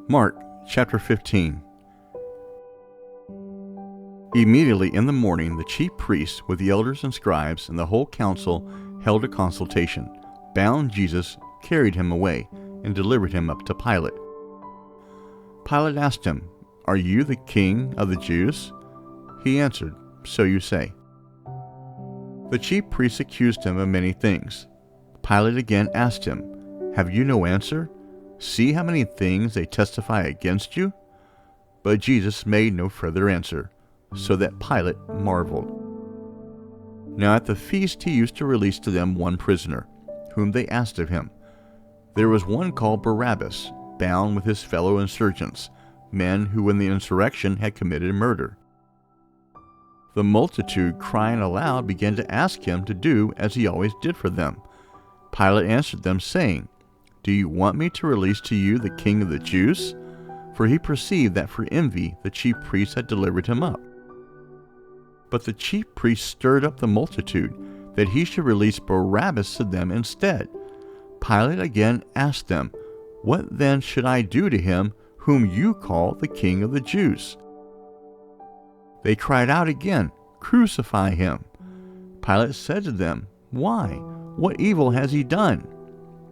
Mark chapter 15. Immediately in the morning the chief priests with the elders and scribes and the whole council held a consultation, bound Jesus, carried him away, and delivered him up to Pilate. Pilate asked him, "Are you the king of the Jews?" He answered, "So you say." The chief priests accused him of many things. Pilate again asked him, "Have you no answer? See how many things they testify against you?" But Jesus made no further answer, so that Pilate marveled. Now at the feast he used to release to them one prisoner, whom they asked of him. There was one called Barabbas, bound with his fellow insurgents, men who in the insurrection had committed murder. The multitude, crying aloud, began to ask him to do as he always did for them. Pilate answered them, saying, "Do you want me to release to you the king of the Jews?" For he perceived that for envy the chief priests had delivered him up. But the chief priests stirred up the multitude, that he should release Barabbas to them instead. Pilate again asked them, "What then should I do to him whom you call the king of the Jews?" They cried out again, "Crucify him." Pilate said to them, "Why? What evil has he done?"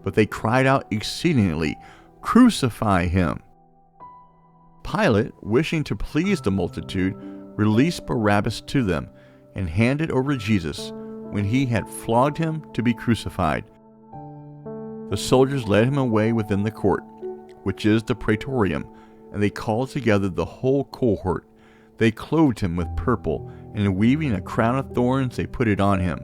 But they cried out exceedingly, "Crucify him." Pilate, wishing to please the multitude, released Barabbas to them, and handed over Jesus, when he had flogged him, to be crucified. The soldiers led him away within the court, which is the praetorium, and they called together the whole cohort. They clothed him with purple, and weaving a crown of thorns, they put it on him.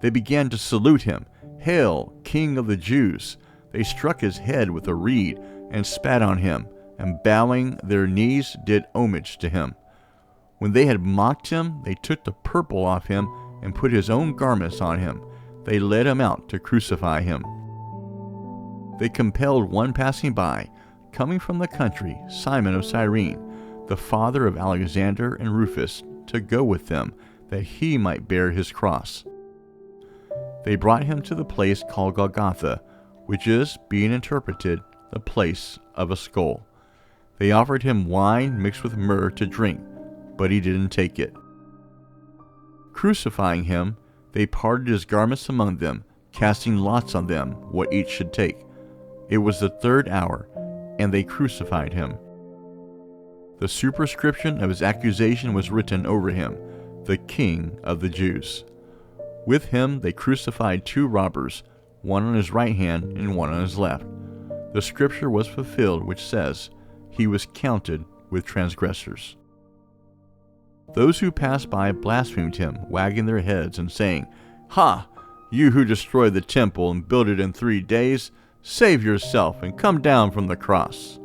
They began to salute him, "Hail, King of the Jews!" They struck his head with a reed, and spat on him, and bowing their knees did homage to him. When they had mocked him, they took the purple off him, and put his own garments on him. They led him out to crucify him. They compelled one passing by, coming from the country, Simon of Cyrene, the father of Alexander and Rufus, to go with them, that he might bear his cross. They brought him to the place called Golgotha, which is, being interpreted, the place of a skull. They offered him wine mixed with myrrh to drink, but he didn't take it. Crucifying him, they parted his garments among them, casting lots on them what each should take. It was the third hour, and they crucified him. The superscription of his accusation was written over him, "The King of the Jews." With him they crucified two robbers, one on his right hand and one on his left. The scripture was fulfilled which says, "He was counted with transgressors." Those who passed by blasphemed him, wagging their heads and saying, "Ha! You who destroyed the temple and built it in 3 days, save yourself and come down from the cross."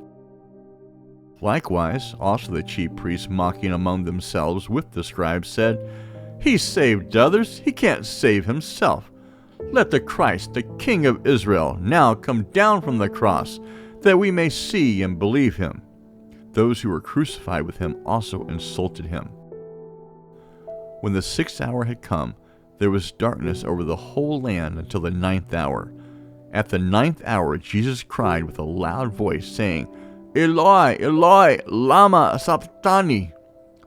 Likewise, also the chief priests, mocking among themselves with the scribes, said, "He saved others, he can't save himself. Let the Christ, the King of Israel, now come down from the cross, that we may see and believe him." Those who were crucified with him also insulted him. When the 6th hour had come, there was darkness over the whole land until the 9th hour. At the 9th hour Jesus cried with a loud voice, saying, "Eloi, Eloi, lama sabachthani,"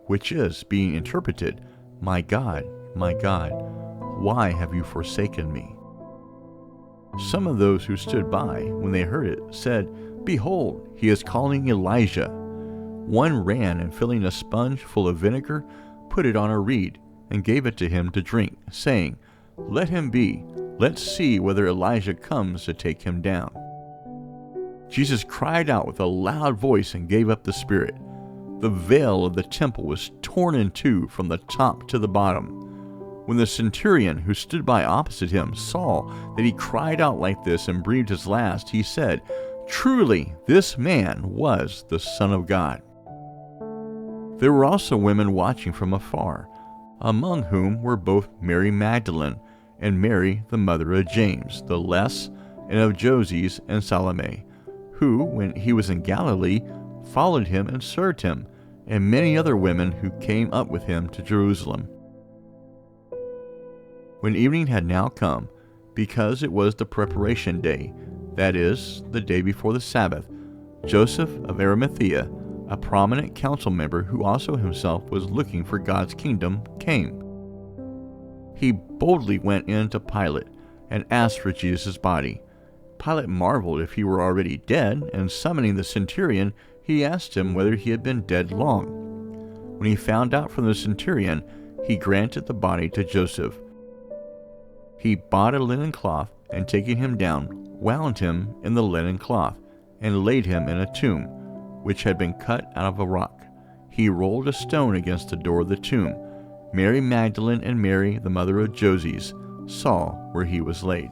which is, being interpreted, my God, why have you forsaken me?" Some of those who stood by, when they heard it, said, "Behold, he is calling Elijah." One ran, and filling a sponge full of vinegar, put it on a reed, and gave it to him to drink, saying, "Let him be. Let's see whether Elijah comes to take him down." Jesus cried out with a loud voice and gave up the spirit. The veil of the temple was torn in two from the top to the bottom. When the centurion who stood by opposite him saw that he cried out like this and breathed his last, he said, "Truly, this man was the Son of God." There were also women watching from afar, among whom were both Mary Magdalene and Mary, the mother of James the Less, and of Joses and Salome, who, when he was in Galilee, followed him and served him, and many other women who came up with him to Jerusalem. When evening had now come, because it was the preparation day, that is, the day before the Sabbath, Joseph of Arimathea, a prominent council member who also himself was looking for God's kingdom, came. He boldly went in to Pilate and asked for Jesus' body. Pilate marveled if he were already dead, and summoning the centurion, he asked him whether he had been dead long. When he found out from the centurion, he granted the body to Joseph. He bought a linen cloth, and taking him down, wound him in the linen cloth, and laid him in a tomb, which had been cut out of a rock. He rolled a stone against the door of the tomb. Mary Magdalene and Mary, the mother of Joses, saw where he was laid.